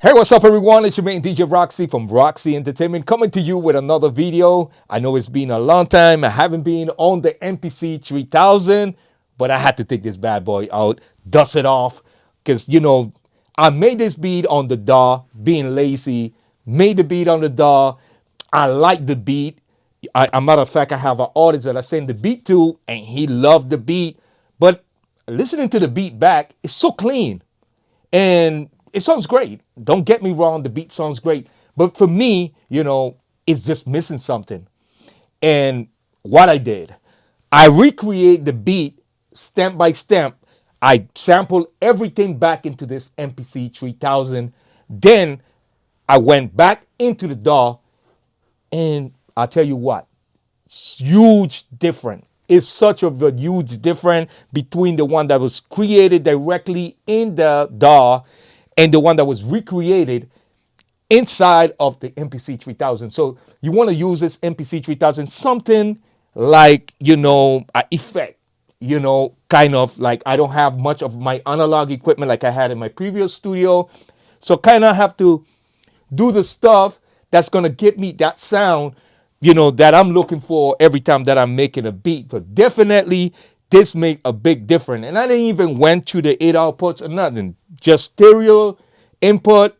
Hey, what's up, everyone? It's your main DJ Roxy from Roxy Entertainment coming to you with another video. I know it's been a long time. I haven't been on the MPC 3000, but I had to take this bad boy out, dust it off, because, I made this beat on the DAW, being lazy, made the beat on the DAW. I like the beat. A matter of fact, I have an artist that I send the beat to, and he loved the beat. But listening to the beat back, it's so clean. And it sounds great. Don't get me wrong, the beat sounds great. But for me, it's just missing something. And what I did, I recreate the beat stamp by stamp. I sample everything back into this MPC 3000. Then I went back into the DAW, and I'll tell you what, huge difference. It's such a huge difference between the one that was created directly in the DAW and the one that was recreated inside of the MPC 3000. So you want to use this MPC 3000, something like, an effect, kind of like I don't have much of my analog equipment like I had in my previous studio. So kind of have to do the stuff that's going to get me that sound, that I'm looking for every time that I'm making a beat. But definitely this make a big difference. And I didn't even went to the 8 outputs or nothing. Just stereo input,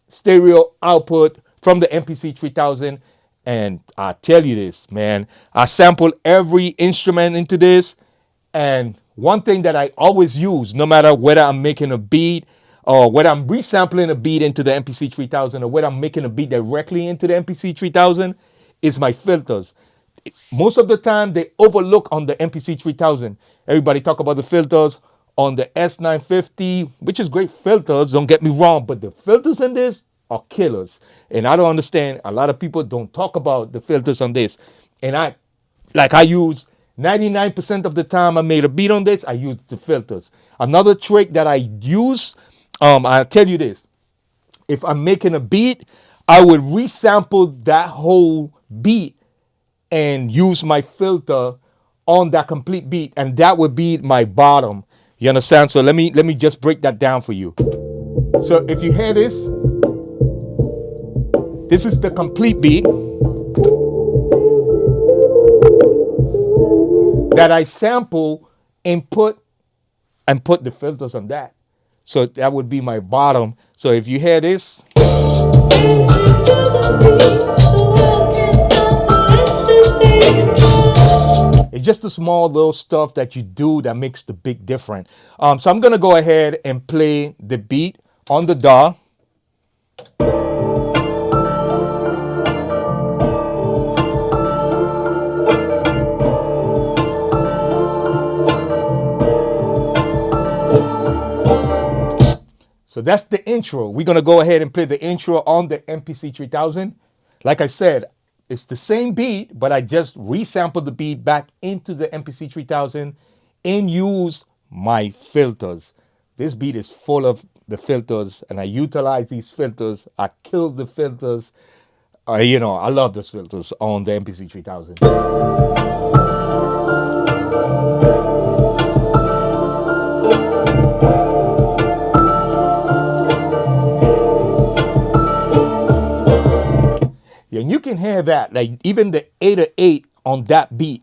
stereo output from the MPC 3000. And I tell you this, man, I sampled every instrument into this. And one thing that I always use, no matter whether I'm making a beat or whether I'm resampling a beat into the MPC 3000 or whether I'm making a beat directly into the MPC 3000, is my filters. Most of the time, they overlook on the MPC 3000. Everybody talk about the filters on the S950, which is great filters, don't get me wrong, but the filters in this are killers. And I don't understand, a lot of people don't talk about the filters on this. And I use 99% of the time I made a beat on this, I use the filters. Another trick that I use, I'll tell you this. If I'm making a beat, I would resample that whole beat and use my filter on that complete beat, and that would be my bottom. You understand? So let me just break that down for you. So if you hear this is the complete beat that I sample and put the filters on that. So that would be my bottom. So if you hear this, it's just a small little stuff that you do that makes the big difference. So I'm gonna go ahead and play the beat on the DAW. So that's the intro. We're gonna go ahead and play the intro on the MPC 3000. Like I said, it's the same beat, but I just resampled the beat back into the MPC 3000 and use my filters. This beat is full of the filters, and I utilize these filters. I kill the filters. I love those filters on the MPC 3000. And you can hear that, like even the 808 on that beat,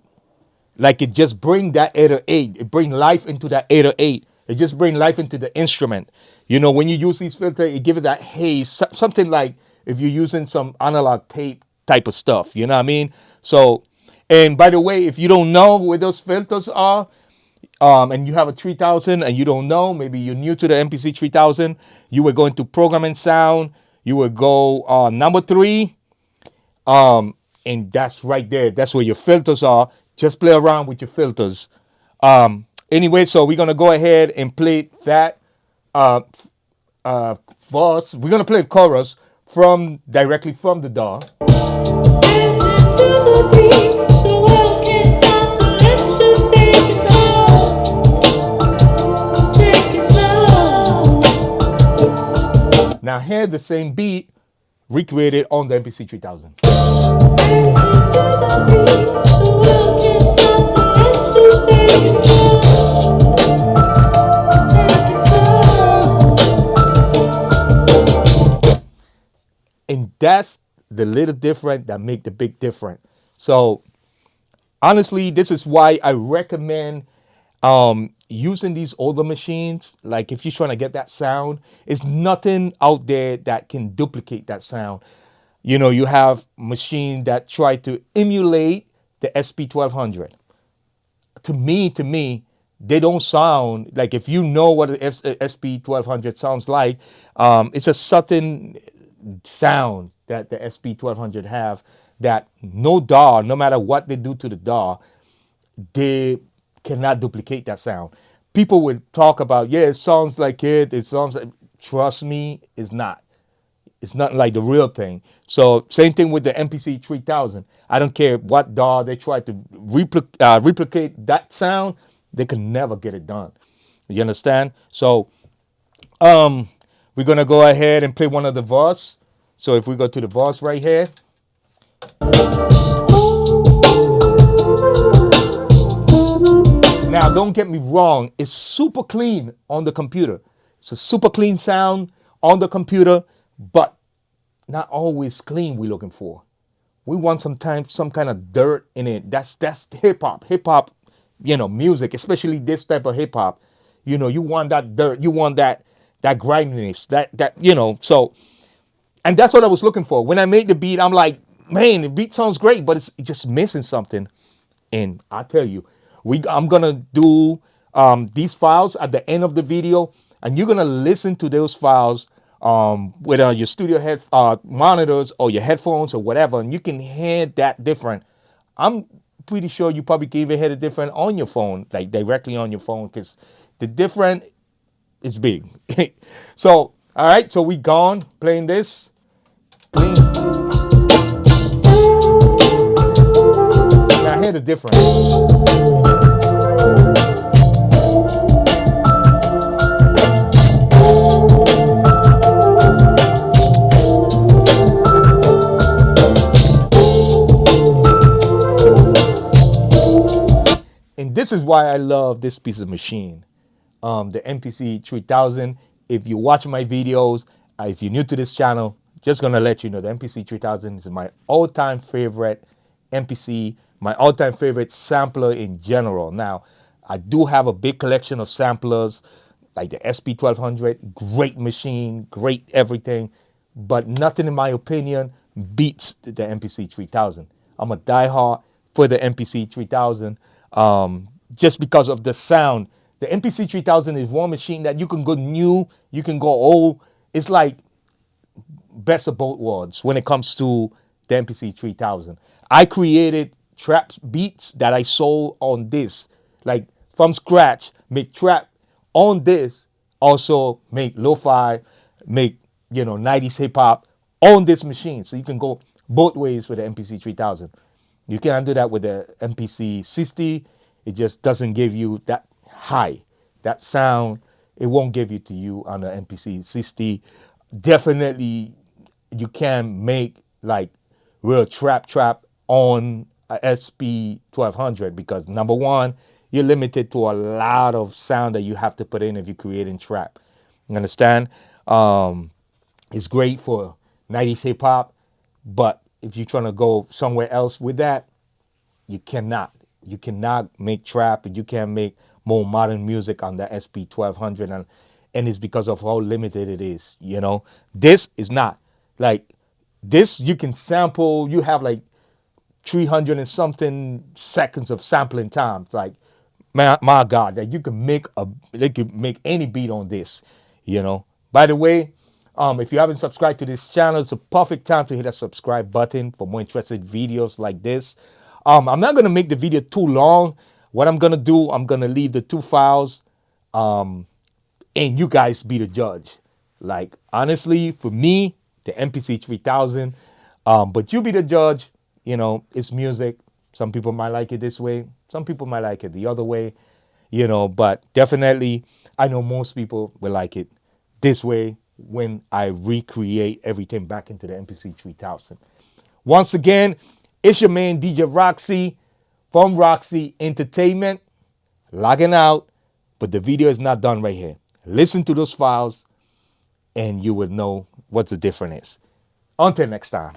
like it just bring that 808, it bring life into that 808. It just bring life into the instrument. When you use these filters, it give it that haze, something like if you're using some analog tape type of stuff, you know what I mean? So, and by the way, if you don't know where those filters are, and you have a 3000 and you don't know, maybe you're new to the MPC 3000, you were going to programming sound, you would go number 3, and that's right there. That's where your filters are. Just play around with your filters. Anyway, so we're gonna go ahead and play that verse. We're gonna play the chorus directly from the DAW. Now hear the same beat recreated on the MPC 3000. that's the little different that make the big difference. So honestly, this is why I recommend using these older machines. Like if you're trying to get that sound, it's nothing out there that can duplicate that sound. You know, you have machines that try to emulate the SP1200. To me, they don't sound like, if you know what an SP1200 sounds like, it's a certain sound that the SP1200 have that no DAW, no matter what they do to the DAW, they cannot duplicate that sound. People would talk about, yeah, it sounds like it sounds like, trust me, it's not. It's not like the real thing. So same thing with the MPC 3000. I don't care what DAW they try to replicate that sound, they can never get it done. You understand? So um, we're gonna go ahead and play one of the verse. So if we go to the verse right here, now don't get me wrong, it's super clean on the computer. It's a super clean sound on the computer, but not always clean we're looking for. We want sometimes some kind of dirt in it. That's hip hop. Hip hop, music, especially this type of hip hop. You want that dirt. You want that griminess. So, and that's what I was looking for. When I made the beat, I'm like, man, the beat sounds great, but it's just missing something. And I tell you, I'm gonna do these files at the end of the video, and you're gonna listen to those files with your studio head monitors or your headphones or whatever, and you can hear that different. I'm pretty sure you probably can even hear it different on your phone, like directly on your phone, because the different is big. So, all right, so we gone playing this. Clean. Now hear the difference. And this is why I love this piece of machine, the MPC 3000. If you watch my videos, if you're new to this channel, just gonna let you know the MPC 3000 is my all-time favorite MPC, my all-time favorite sampler in general. Now, I do have a big collection of samplers, like the SP1200, great machine, great everything, but nothing in my opinion beats the MPC 3000. I'm a diehard for the MPC 3000, just because of the sound. The MPC 3000 is one machine that you can go new, you can go old. It's like best of both worlds when it comes to the MPC 3000. I created trap beats that I sold on this, like from scratch, make trap on this, also make lo-fi, make 90s hip hop on this machine. So you can go both ways with the MPC 3000. You can't do that with the MPC 60. It just doesn't give you that high, that sound. It won't give it to you on the MPC 60. Definitely, you can make like real trap on a SP 1200, because number one, you're limited to a lot of sound that you have to put in if you're creating trap. You understand? It's great for 90s hip hop, but if you're trying to go somewhere else with that, you cannot. You cannot make trap, and you can't make more modern music on the SP 1200, and it's because of how limited it is. This is not like this. You can sample. You have like 300 and something seconds of sampling time. Like, my God, that you can make any beat on this. By the way, if you haven't subscribed to this channel, it's a perfect time to hit that subscribe button for more interesting videos like this. I'm not going to make the video too long. What I'm going to do, I'm going to leave the two files, and you guys be the judge. Like, honestly, for me, the MPC 3000, but you be the judge. It's music. Some people might like it this way. Some people might like it the other way, but definitely I know most people will like it this way when I recreate everything back into the MPC 3000. Once again, it's your man DJ Roxy from Roxy Entertainment, logging out, but the video is not done right here. Listen to those files and you will know what the difference is. Until next time.